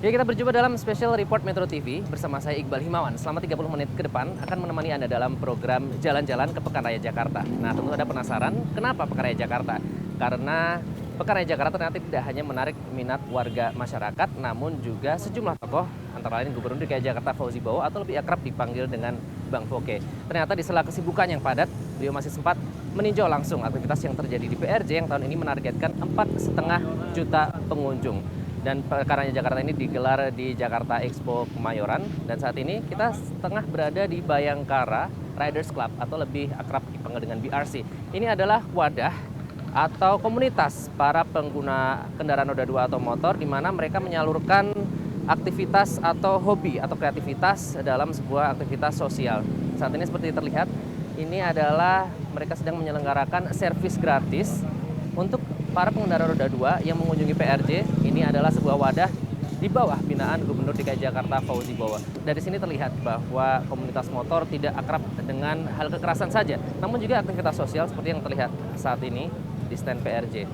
Ya, kita berjumpa dalam Special Report Metro TV bersama saya Iqbal Himawan. Selama 30 menit ke depan akan menemani Anda dalam program Jalan-Jalan ke Pekan Raya Jakarta. Nah, tentu Anda penasaran kenapa Pekan Raya Jakarta? Karena Pekan Raya Jakarta ternyata tidak hanya menarik minat warga masyarakat, namun juga sejumlah tokoh, antara lain Gubernur DKI Jakarta Fauzi Bowo atau lebih akrab dipanggil dengan Bang Foke. Ternyata di sela kesibukan yang padat, beliau masih sempat meninjau langsung aktivitas yang terjadi di PRJ yang tahun ini menargetkan 4,5 juta pengunjung. Dan Pekan Raya Jakarta ini digelar di Jakarta Expo Kemayoran. Dan saat ini kita tengah berada di Bayangkara Riders Club atau lebih akrab dipanggil dengan BRC. Ini adalah wadah atau komunitas para pengguna kendaraan roda 2 atau motor di mana mereka menyalurkan aktivitas atau hobi atau kreativitas dalam sebuah aktivitas sosial. Saat ini seperti terlihat, ini adalah mereka sedang menyelenggarakan servis gratis untuk para pengendara roda 2 yang mengunjungi PRJ. Ini adalah sebuah wadah di bawah binaan Gubernur DKI Jakarta Fauzi Bowo. Dari sini terlihat bahwa komunitas motor tidak akrab dengan hal kekerasan saja, namun juga aktivitas sosial seperti yang terlihat saat ini di stand PRJ.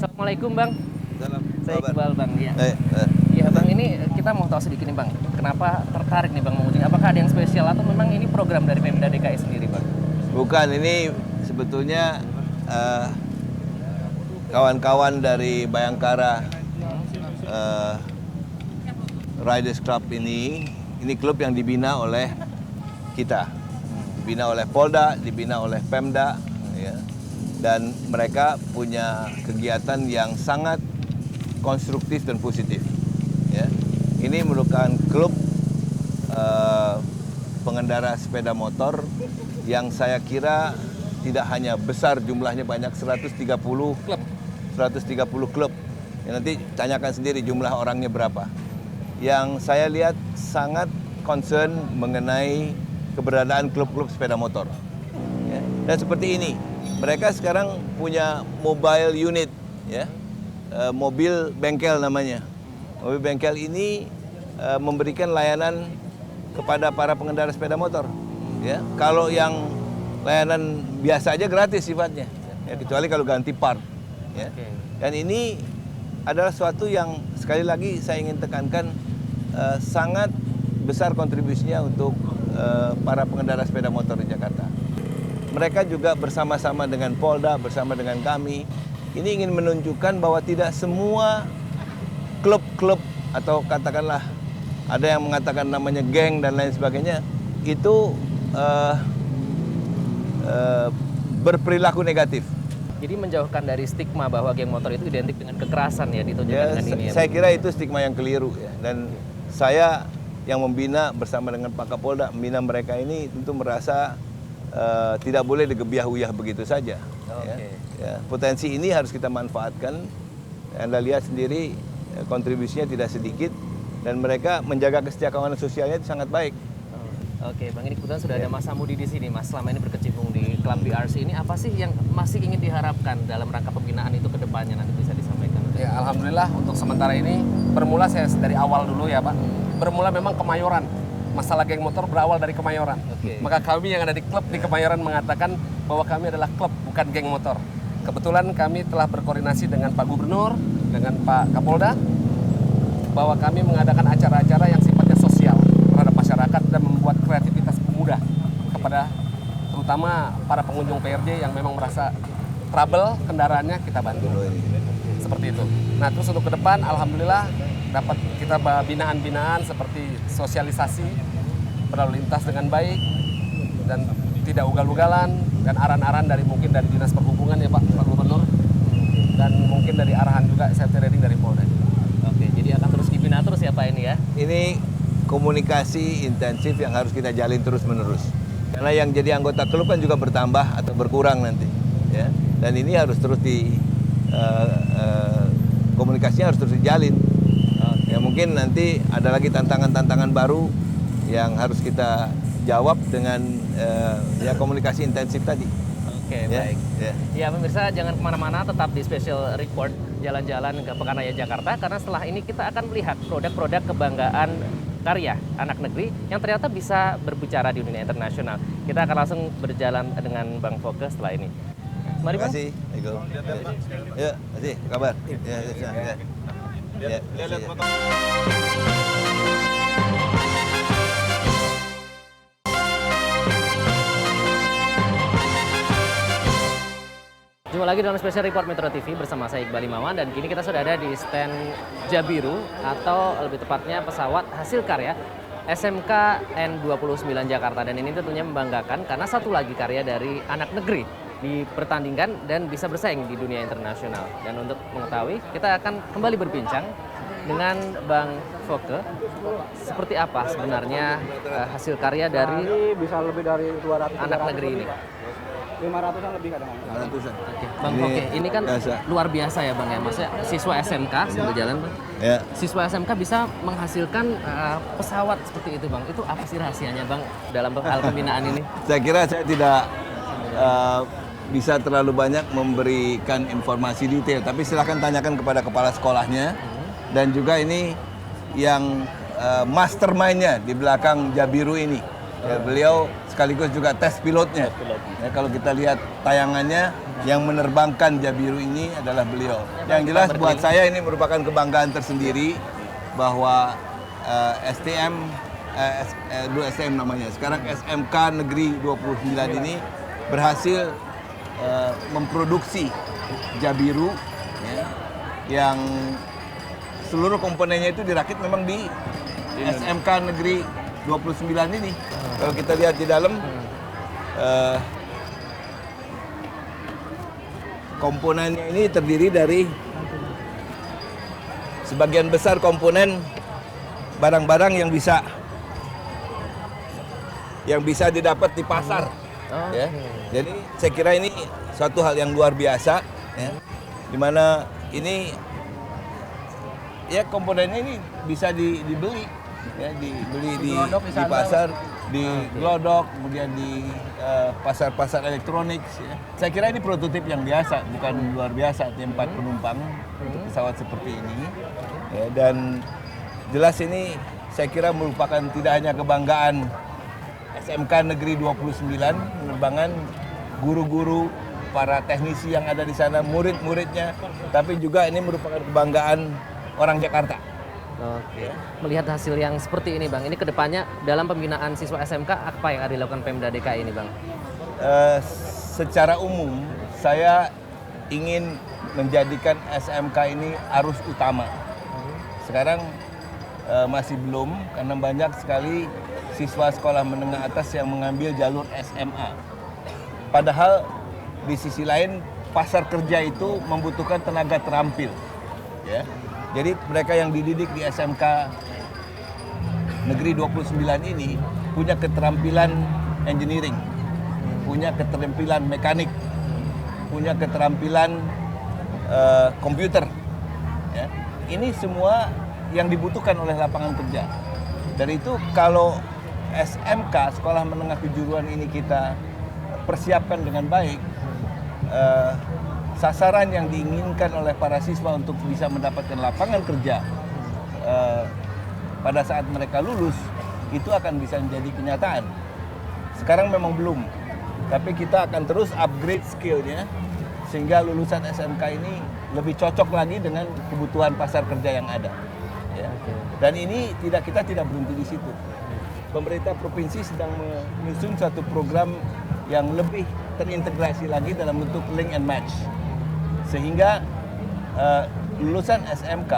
Assalamualaikum Bang. Salam. Saya Iqbal Bang. Ya. Ya Bang, ini kita mau tahu sedikit nih Bang, kenapa tertarik nih Bang mengunjungi? Apakah ada yang spesial atau memang ini program dari Pemda DKI sendiri Bang? Bukan, ini sebetulnya kawan-kawan dari Bayangkara Riders Club ini klub yang dibina oleh kita, dibina oleh Polda, dibina oleh Pemda, ya. Dan mereka punya kegiatan yang sangat konstruktif dan positif. Ya. Ini merupakan klub pengendara sepeda motor yang saya kira tidak hanya besar jumlahnya, banyak 130 klub. Ya, nanti tanyakan sendiri jumlah orangnya berapa. Yang saya lihat sangat concern mengenai keberadaan klub-klub sepeda motor. Ya. Dan seperti ini, mereka sekarang punya mobile unit, ya, mobil bengkel namanya. Mobil bengkel ini memberikan layanan kepada para pengendara sepeda motor. Ya. Kalau yang layanan biasa aja gratis sifatnya, ya, kecuali kalau ganti part. Ya. Dan ini adalah suatu yang sekali lagi saya ingin tekankan sangat besar kontribusinya untuk para pengendara sepeda motor di Jakarta. Mereka juga bersama-sama dengan Polda, bersama dengan kami, ini ingin menunjukkan bahwa tidak semua klub-klub atau katakanlah ada yang mengatakan namanya geng dan lain sebagainya, itu berperilaku negatif. Jadi menjauhkan dari stigma bahwa geng motor itu identik dengan kekerasan ya, ditunjukkan dengan ini. Saya kira itu stigma yang keliru ya. Dan saya yang membina bersama dengan Pak Kapolda, membina mereka ini tentu merasa tidak boleh digebiah-uyah begitu saja. Okay. Ya. Potensi ini harus kita manfaatkan. Anda lihat sendiri kontribusinya tidak sedikit dan mereka menjaga kesejahteraan sosialnya itu sangat baik. Oke, Bang, ini kebetulan sudah ada Mas Samudi di sini, Mas. Selama ini berkecimpung di klub BRC ini, apa sih yang masih ingin diharapkan dalam rangka pembinaan itu ke depannya, nanti bisa disampaikan? Ya, alhamdulillah untuk sementara ini bermula saya dari awal dulu ya, Pak. Bermula memang Kemayoran. Masalah geng motor berawal dari Kemayoran. Oke. Maka kami yang ada di klub di Kemayoran mengatakan bahwa kami adalah klub, bukan geng motor. Kebetulan kami telah berkoordinasi dengan Pak Gubernur, dengan Pak Kapolda, bahwa kami mengadakan acara-acara yang sifatnya sosial terhadap masyarakat dan membuat kreativitas pemuda kepada terutama para pengunjung PRJ yang memang merasa trouble kendaraannya, kita bantu. Seperti itu. Nah, terus untuk ke depan alhamdulillah dapat kita binaan-binaan seperti sosialisasi berlalu lintas dengan baik dan tidak ugal-ugalan, dan arahan-arahan dari mungkin dari Dinas Perhubungan ya Pak Gubernur, dan mungkin dari arahan juga safety riding dari Polda. Oke, jadi akan terus dibina terus ya Pak ini ya? Ini komunikasi intensif yang harus kita jalin terus-menerus. Karena yang jadi anggota klub kan juga bertambah atau berkurang nanti. Ya. Dan ini harus terus komunikasinya harus terus dijalin. Ya, mungkin nanti ada lagi tantangan-tantangan baru yang harus kita jawab dengan ya komunikasi intensif tadi. Oke, Ya, baik. ya. Ya, pemirsa jangan kemana-mana, tetap di Special Report Jalan-Jalan ke Pekan Raya Jakarta, karena setelah ini kita akan melihat produk-produk kebanggaan karya anak negeri yang ternyata bisa berbicara di dunia internasional. Kita akan langsung berjalan dengan Bang Foke setelah ini. Mari Terima Bang. kasih. Ya, terima kasih. Kabar. Ya. Ya, Lihat motor. Jumpa lagi dalam Special Report Metro TV bersama saya Iqbal Himawan, dan kini kita sudah ada di stand Jabiru, atau lebih tepatnya pesawat hasil karya SMK N29 Jakarta. Dan ini tentunya membanggakan karena satu lagi karya dari anak negeri dipertandingkan dan bisa bersaing di dunia internasional. Dan untuk mengetahui, kita akan kembali berbincang dengan Bang Foke, seperti apa sebenarnya hasil karya dari bisa lebih dari 200 anak negeri ini. 500-an lebih kadang. 500-an. Oke, Bang Foke, ini kan biasa. luar biasa ya Bang ya, maksudnya siswa SMK sambil jalan Bang. Ya. Siswa SMK bisa menghasilkan pesawat seperti itu Bang. Itu apa sih rahasianya Bang dalam hal pembinaan ini? Saya kira saya tidak bisa terlalu banyak memberikan informasi detail, tapi silahkan tanyakan kepada kepala sekolahnya. Dan juga ini yang mastermind-nya di belakang Jabiru ini. Ya, beliau sekaligus juga tes pilotnya. Ya, kalau kita lihat tayangannya, yang menerbangkan Jabiru ini adalah beliau. Yang jelas buat saya ini merupakan kebanggaan tersendiri bahwa STM, dulu STM namanya, sekarang SMK Negeri 29 ini berhasil memproduksi Jabiru, ya, yang seluruh komponennya itu dirakit memang di SMK Negeri 29 ini. Kalau kita lihat di dalam, komponennya ini terdiri dari sebagian besar komponen barang-barang yang bisa didapat di pasar. Ya. Jadi saya kira ini suatu hal yang luar biasa, ya, dimana ini ya komponennya ini bisa dibeli, ya, dibeli di pasar, di Glodok, kemudian di pasar-pasar elektronik. Ya. Saya kira ini prototip yang biasa, bukan luar biasa, tempat penumpang untuk pesawat seperti ini. Ya, dan jelas ini saya kira merupakan tidak hanya kebanggaan SMK Negeri 29, penerbangan guru-guru, para teknisi yang ada di sana, murid-muridnya, tapi juga ini merupakan kebanggaan orang Jakarta. Oke. Melihat hasil yang seperti ini Bang, ini kedepannya dalam pembinaan siswa SMK apa yang akan dilakukan Pemda DKI ini Bang? Secara umum saya ingin menjadikan SMK ini arus utama. Sekarang masih belum, karena banyak sekali siswa sekolah menengah atas yang mengambil jalur SMA. Padahal di sisi lain pasar kerja itu membutuhkan tenaga terampil. Ya. Jadi mereka yang dididik di SMK Negeri 29 ini punya keterampilan engineering, punya keterampilan mekanik, punya keterampilan komputer. Ya. Ini semua yang dibutuhkan oleh lapangan kerja. Dari itu kalau SMK, Sekolah Menengah Kejuruan ini kita persiapkan dengan baik, sasaran yang diinginkan oleh para siswa untuk bisa mendapatkan lapangan kerja pada saat mereka lulus, itu akan bisa menjadi kenyataan. Sekarang memang belum, tapi kita akan terus upgrade skillnya sehingga lulusan SMK ini lebih cocok lagi dengan kebutuhan pasar kerja yang ada. Ya. Dan ini kita tidak berhenti di situ. Pemerintah provinsi sedang menyusun satu program yang lebih terintegrasi lagi dalam bentuk link and match. Sehingga lulusan SMK,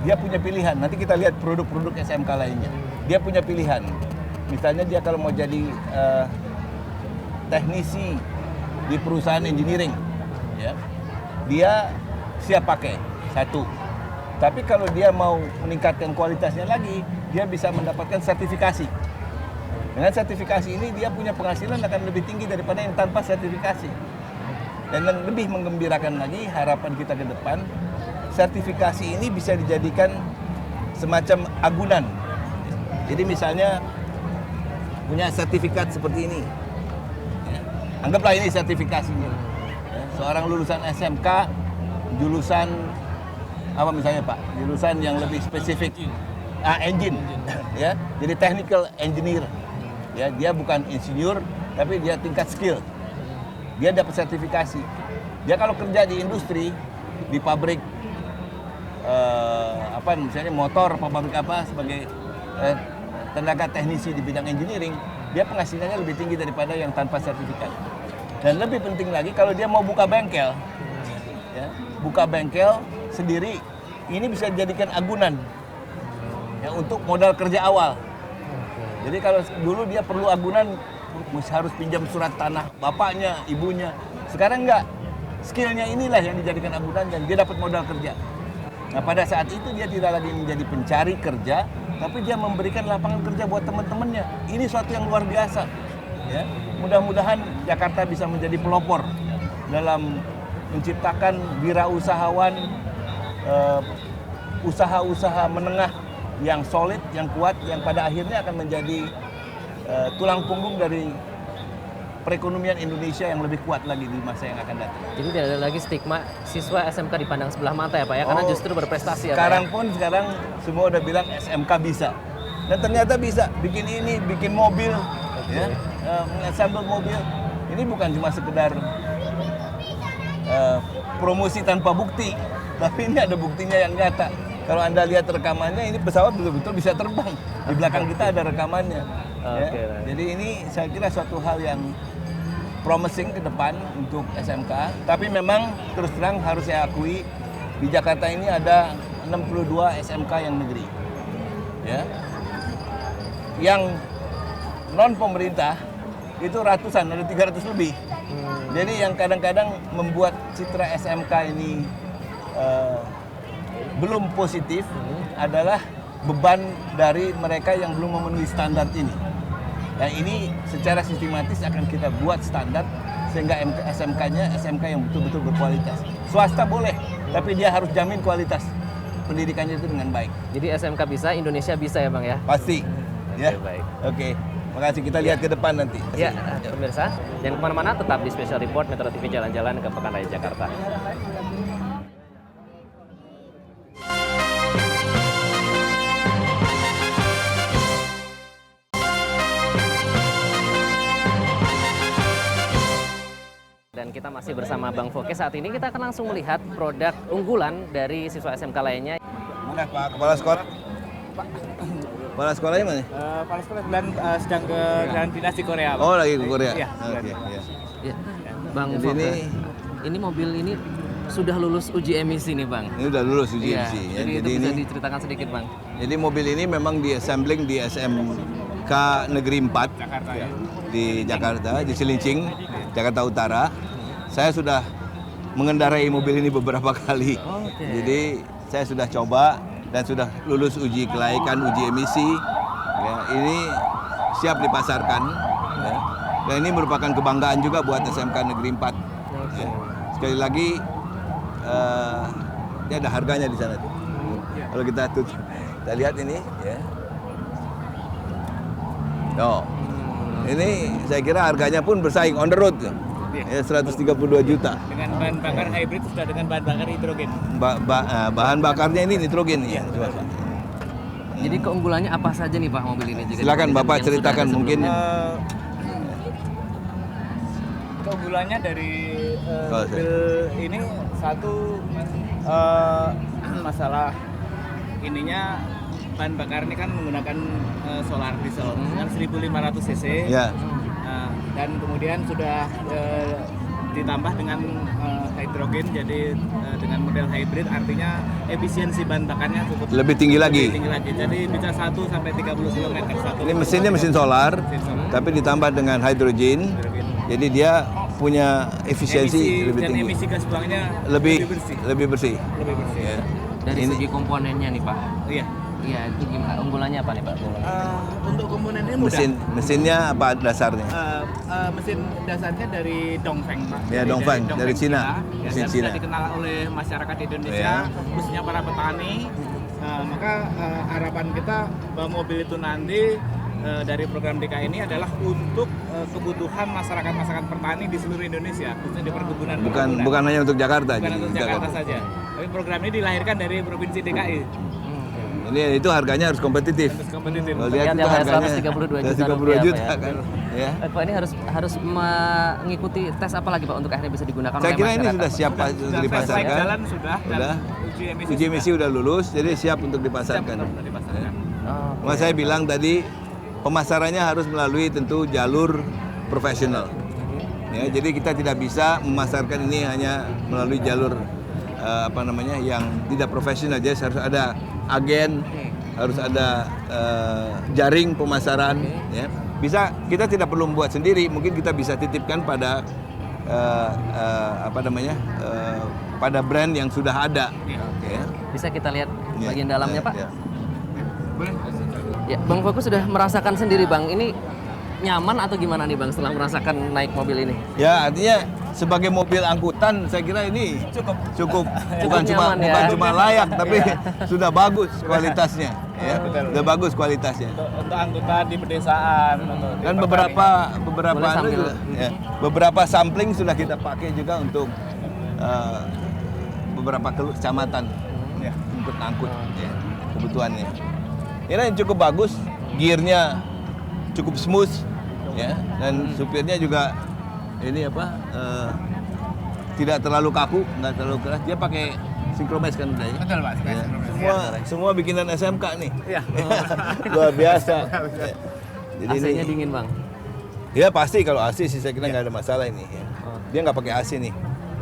dia punya pilihan. Nanti kita lihat produk-produk SMK lainnya. Dia punya pilihan. Misalnya dia kalau mau jadi teknisi di perusahaan engineering, ya, dia siap pakai, satu. Tapi kalau dia mau meningkatkan kualitasnya lagi, dia bisa mendapatkan sertifikasi. Dengan sertifikasi ini dia punya penghasilan akan lebih tinggi daripada yang tanpa sertifikasi. Dan yang lebih menggembirakan lagi, harapan kita ke depan, sertifikasi ini bisa dijadikan semacam agunan. Jadi misalnya punya sertifikat seperti ini. Ya. Anggaplah ini sertifikasinya. Ya. Seorang lulusan SMK, jurusan apa misalnya Pak? Jurusan yang lebih spesifik, engine. Ya. Jadi technical engineer. Ya, dia bukan insinyur, tapi dia tingkat skill. Dia dapat sertifikasi. Dia kalau kerja di industri, di pabrik misalnya motor, pabrik apa sebagai tenaga teknisi di bidang engineering, dia penghasilannya lebih tinggi daripada yang tanpa sertifikat. Dan lebih penting lagi kalau dia mau buka bengkel, ya, buka bengkel sendiri, ini bisa dijadikan agunan ya, untuk modal kerja awal. Jadi kalau dulu dia perlu agunan, harus pinjam surat tanah bapaknya, ibunya. Sekarang enggak, skillnya inilah yang dijadikan agunan dan dia dapat modal kerja. Nah pada saat itu dia tidak lagi menjadi pencari kerja, tapi dia memberikan lapangan kerja buat teman-temannya. Ini suatu yang luar biasa. Ya. Mudah-mudahan Jakarta bisa menjadi pelopor dalam menciptakan wirausahawan, usaha-usaha menengah yang solid, yang kuat, yang pada akhirnya akan menjadi tulang punggung dari perekonomian Indonesia yang lebih kuat lagi di masa yang akan datang. Jadi tidak ada lagi stigma siswa SMK dipandang sebelah mata ya Pak ya, karena justru berprestasi ya Pak. Sekarang semua udah bilang SMK bisa. Dan ternyata bisa bikin ini, bikin mobil, ya, mengassemble mobil. Ini bukan cuma sekedar promosi tanpa bukti, tapi ini ada buktinya yang nyata. Kalau Anda lihat rekamannya, ini pesawat betul-betul bisa terbang. Di belakang kita ada rekamannya. Ya. Jadi ini saya kira suatu hal yang promising ke depan untuk SMK. Tapi memang terus terang harus saya akui, di Jakarta ini ada 62 SMK yang negeri. Ya. Yang non pemerintah itu ratusan, ada 300 lebih. Jadi yang kadang-kadang membuat citra SMK ini belum positif adalah beban dari mereka yang belum memenuhi standar ini. Dan ini secara sistematis akan kita buat standar sehingga SMK-nya SMK yang betul-betul berkualitas. Swasta boleh, tapi dia harus jamin kualitas pendidikannya itu dengan baik. Jadi SMK bisa, Indonesia bisa ya Bang ya? Pasti. Ya. Baik. Oke. Makasih, kita lihat ke depan nanti. Ya, pemirsa, jangan kemana-mana, tetap di Special Report Metro TV Jalan-Jalan ke Pekan Raya Jakarta. Dan kita masih bersama Bang Foke. Saat ini kita akan langsung melihat produk unggulan dari siswa SMK lainnya. Mana Pak Kepala Sekolah? Kepala sekolahnya mana? Kepala sekolah sedang ke jalan dinas di Korea. Pak. Oh, lagi ke Korea. Iya. Oke, ya. Ya, Bang Jadi Foke, ini mobil ini sudah lulus uji emisi nih Bang. Ini udah lulus uji Iya, emisi. Ya. jadi itu Jadi bisa ini, diceritakan sedikit Bang. jadi mobil ini memang di assembling di SMK Negeri 4 Jakarta ya. di Jakarta, di Cilincing, Jakarta Utara. Saya sudah mengendarai mobil ini beberapa kali. Oke. Jadi saya sudah coba dan sudah lulus uji kelaikan, uji emisi. Ya, ini siap dipasarkan. Ya. Dan ini merupakan kebanggaan juga buat SMK Negeri 4. Ya. Sekali lagi, ini ada harganya di sana tuh. Kalau kita lihat ini, ya. Oh, ini saya kira harganya pun bersaing on the road. Ya, 132 juta. Dengan bahan bakar hybrid sudah dengan bahan bakar hidrogen. Bahan bakarnya ini nitrogen ya. Jadi keunggulannya apa saja nih Pak mobil ini? Jika Silakan dibandingkan Bapak yang ceritakan sudah ada mungkin. Keunggulannya dari Kalau mobil ini satu masalah ininya bahan bakar ini kan menggunakan solar diesel dengan 1.500 cc. Ya. Dan kemudian sudah ditambah dengan hidrogen, jadi dengan model hybrid artinya efisiensi bahan bakarnya cukup Lebih tinggi lagi. Jadi bisa 1 sampai 30 km satu. Ini mesinnya mesin solar, tapi ditambah dengan hidrogen. Jadi dia punya efisiensi lebih dan tinggi. emisi gas buangnya Lebih bersih. lebih bersih. Lebih bersih. Ya. dari Ini- segi komponennya nih Pak. Iya. Iya, itu gimana? Unggulannya apa nih Pak? Untuk komponennya mudah. Mesinnya apa dasarnya? Mesin dasarnya dari Dongfeng, Pak. Ya, Jadi Dongfeng, dari Cina. Ya, Mesin dan Cina. sudah dikenal oleh masyarakat Indonesia, Ya. khususnya para petani. Maka harapan kita bahwa mobil itu nanti dari program DKI ini adalah untuk kebutuhan masyarakat petani di seluruh Indonesia, khususnya di perkebunan. Bukan hanya untuk Jakarta. Bukan jadi untuk Jakarta saja. Tapi program ini dilahirkan dari provinsi DKI. Ini Ini itu harganya harus kompetitif. kompetitif. Kalau Lihat lihat itu yang harganya 132 juta 132 rupiah, juta Pak, ya. kan. Ya. Pak ini harus mengikuti tes apa lagi Pak untuk akhirnya bisa digunakan Saya oleh kira ini masyarakat, sudah Pak? siap Pak, untuk Sudah tes dipasarkan. jalan sudah, dan Sudah. uji Uji emisi udah lulus, jadi siap untuk siap dipasarkan. untuk dipasarkan. Oh, Mas saya bilang tadi pemasarannya harus melalui tentu jalur profesional. Ya, jadi kita tidak bisa memasarkan ini hanya melalui jalur yang tidak profesional. Jadi harus ada agen, harus ada jaring pemasaran. Ya. Bisa kita tidak perlu membuat sendiri, mungkin kita bisa titipkan pada pada brand yang sudah ada. Ya. bisa kita lihat Ya, bagian dalamnya ya, Pak. ya. Boleh? Ya, Bang Fokus sudah merasakan sendiri Bang. Ini nyaman atau gimana nih Bang setelah merasakan naik mobil ini? Ya, artinya sebagai mobil angkutan saya kira ini cukup bukan nyaman ya. bukan cuma layak tapi sudah bagus kualitasnya ya. Betul. Sudah bagus kualitasnya. Untuk angkutan di pedesaan. untuk di Dan pertanian. beberapa Boleh anu sambil- juga, ya, beberapa sampling sudah kita pakai juga untuk beberapa kecamatan ya, untuk angkut ya, kebutuhannya. Ini yang cukup bagus, gearnya cukup smooth ya, dan supirnya juga ini tidak terlalu kaku, nggak terlalu keras. Dia pakai synchronize kan udah ya. Betul Pak. Ya. Semua bikinan SMK nih. Iya. Luar biasa. Ya. Jadi AC-nya ini, dingin Bang. ya pasti kalau AC sih saya kira nggak ada masalah ini. Ya. Dia nggak pakai AC nih.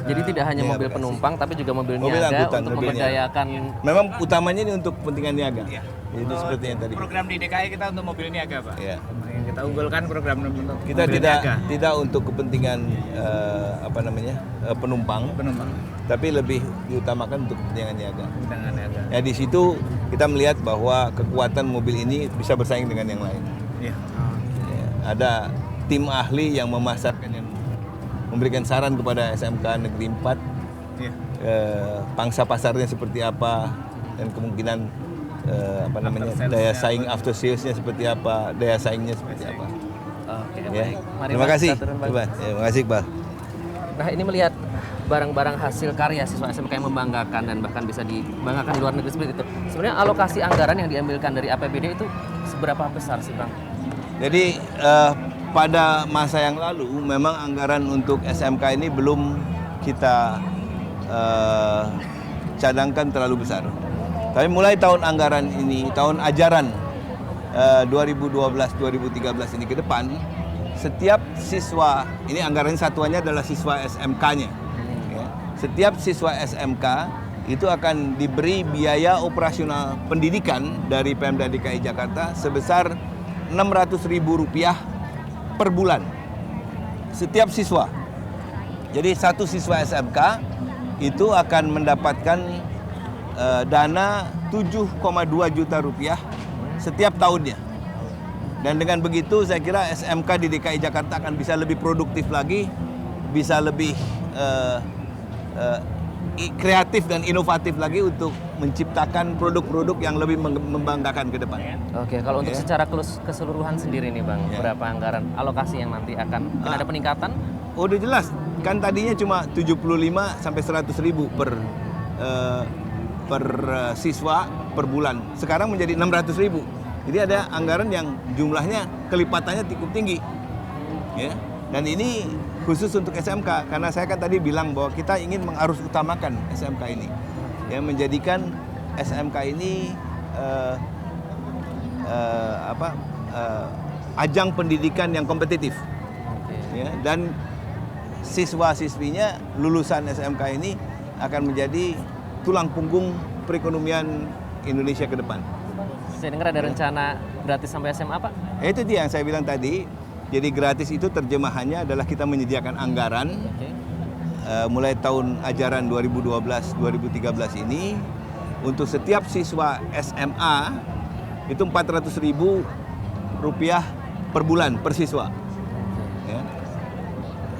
Jadi tidak hanya Iya, mobil bekasi. penumpang tapi juga mobil Mobil niaga angkutan, untuk mobil memberdayakan. Memang utamanya ini untuk kepentingan niaga. Iya. Jadi seperti yang tadi. Program di DKI kita untuk mobil niaga Pak. Ya. Yang kita unggulkan program untuk Kita mobil tidak niaga. tidak untuk kepentingan penumpang, Penumpang. tapi lebih diutamakan untuk kepentingan niaga. Dengan niaga. Ya di situ kita melihat bahwa kekuatan mobil ini bisa bersaing dengan yang lain. Iya. Ya, ada tim ahli yang memasarkan, yang memberikan saran kepada SMK Negeri 4 Iya. pangsa pasarnya seperti apa dan kemungkinan sales-nya daya saing after salesnya seperti apa, daya saingnya seperti apa. Oke, Ya. baik. Mari Terima Pak, kasih. kita turun, Bang. Coba. Ya, terima kasih, Iqbal. Nah ini melihat barang-barang hasil karya siswa SMK yang membanggakan dan bahkan bisa dibanggakan di luar negeri seperti itu. Sebenarnya alokasi anggaran yang diambilkan dari APBD itu seberapa besar sih Bang? Jadi pada masa yang lalu memang anggaran untuk SMK ini belum kita cadangkan terlalu besar. Tapi mulai tahun anggaran ini, tahun ajaran 2012-2013 ini ke depan, setiap siswa, ini anggaran satuannya adalah siswa SMK-nya. Ya. Setiap siswa SMK itu akan diberi biaya operasional pendidikan dari Pemda DKI Jakarta sebesar Rp600.000 per bulan. Setiap siswa. Jadi satu siswa SMK itu akan mendapatkan dana 7,2 juta rupiah setiap tahunnya. Dan dengan begitu saya kira SMK di DKI Jakarta akan bisa lebih produktif lagi, bisa lebih kreatif dan inovatif lagi untuk menciptakan produk-produk yang lebih membanggakan ke depan. Oke, kalau untuk Ya. secara keseluruhan sendiri nih Bang, Ya. berapa anggaran alokasi yang nanti akan ada peningkatan? Oh, udah jelas, kan tadinya cuma 75 sampai 100.000 per siswa per bulan. Sekarang menjadi 600.000. Jadi ada anggaran yang jumlahnya kelipatannya cukup tinggi. Ya. Dan ini khusus untuk SMK karena saya kan tadi bilang bahwa kita ingin mengharus utamakan SMK ini. Ya, menjadikan SMK ini ajang pendidikan yang kompetitif. Oke. Ya, dan siswa-siswinya lulusan SMK ini akan menjadi tulang punggung perekonomian Indonesia ke depan. Saya dengar ada rencana gratis sampai SMA Pak? Itu dia yang saya bilang tadi. Jadi gratis itu terjemahannya adalah kita menyediakan anggaran Oke. mulai tahun ajaran 2012-2013 ini untuk setiap siswa SMA itu Rp400.000 per bulan per siswa. Ya.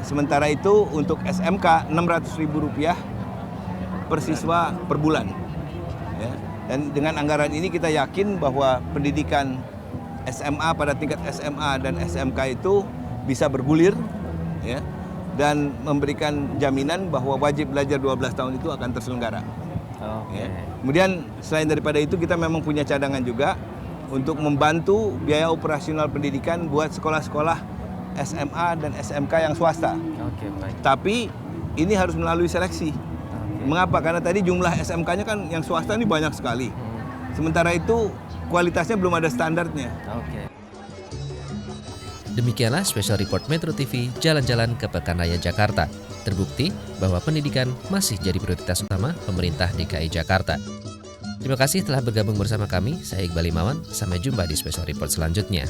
Sementara itu untuk SMK Rp600.000 per siswa per bulan. Ya. Dan dengan anggaran ini kita yakin bahwa pendidikan SMA pada tingkat SMA dan SMK itu bisa bergulir, ya, dan memberikan jaminan bahwa wajib belajar 12 tahun itu akan terselenggara. Oke. Ya. Kemudian selain daripada itu kita memang punya cadangan juga untuk membantu biaya operasional pendidikan buat sekolah-sekolah SMA dan SMK yang swasta. Oke, baik. Tapi ini harus melalui seleksi. Oke. Mengapa? Karena tadi jumlah SMK-nya kan yang swasta ini banyak sekali. Hmm. Sementara itu kualitasnya belum ada standarnya. Oke. Demikianlah Special Report Metro TV Jalan-Jalan ke Pekan Raya Jakarta. Terbukti bahwa pendidikan masih jadi prioritas utama pemerintah DKI Jakarta. Terima kasih telah bergabung bersama kami. Saya Iqbal Himawan. Sampai jumpa di Special Report selanjutnya.